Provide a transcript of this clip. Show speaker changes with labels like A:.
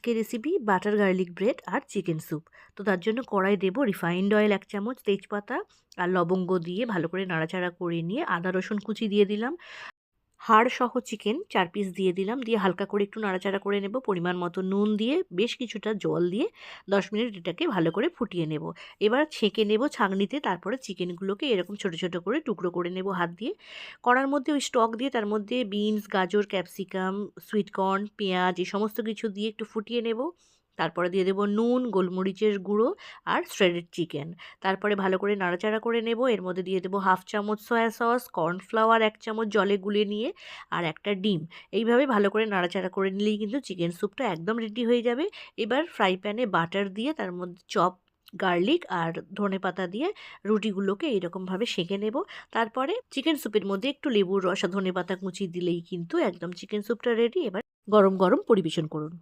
A: আজকের recipe butter garlic bread আর chicken soup. তো তার জন্য কড়াই দেবো রিফাইন্ড অয়েল 1 চামচ, তেজপাতা আর লবঙ্গ দিয়ে ভালো করে নাড়াচাড়া করে নিয়ে আদা রসুন কুচি দিয়ে দিলাম। হাড় সহ চিকেন 4 পিস দিয়ে দিলাম। দিয়ে হালকা করে একটু নাড়াচাড়া করে নেব। পরিমাণ মতো নুন দিয়ে বেশ কিছুটা জল দিয়ে 10 মিনিট এটাকে ভালো করে ফুটিয়ে নেব। এবার ছেঁকে নেব ছাঁকনিতে। তারপরে চিকেনগুলোকে এরকম ছোট, ছোট করে টুকরো করে নেব হাত দিয়ে। কড়ার মধ্যে ওই স্টক দিয়ে তার মধ্যে বিনস, গাজর, ক্যাপসিকাম, সুইট কর্ন, পেঁয়াজ এই সমস্ত কিছু দিয়ে একটু ফুটিয়ে নেব। তারপরে দিয়ে দেব নুন, গোলমরিচের গুঁড়ো আর শ্রেডেড চিকেন। তারপরে ভালো করে নাড়াচাড়া করে নেব। এর মধ্যে দিয়ে দেবো 1/2 চামচ সয়া সস, কর্নফ্লাওয়ার 1 চামচ জলে গুলিয়ে নিয়ে আর একটা ডিম। এইভাবে ভালো করে নাড়াচাড়া করে নিলেই কিন্তু চিকেন স্যুপটা একদম রেডি হয়ে যাবে। এবার ফ্রাই প্যানে বাটার দিয়ে তার মধ্যে গার্লিক আর ধনেপাতা দিয়ে রুটিগুলোকে এইরকমভাবে সেঁকে নেব। তারপরে চিকেন স্যুপের মধ্যে একটু লেবুর রস আর ধনেপাতা কুচি দিলেই কিন্তু একদম চিকেন স্যুপটা রেডি। এবার গরম গরম পরিবেশন করুন।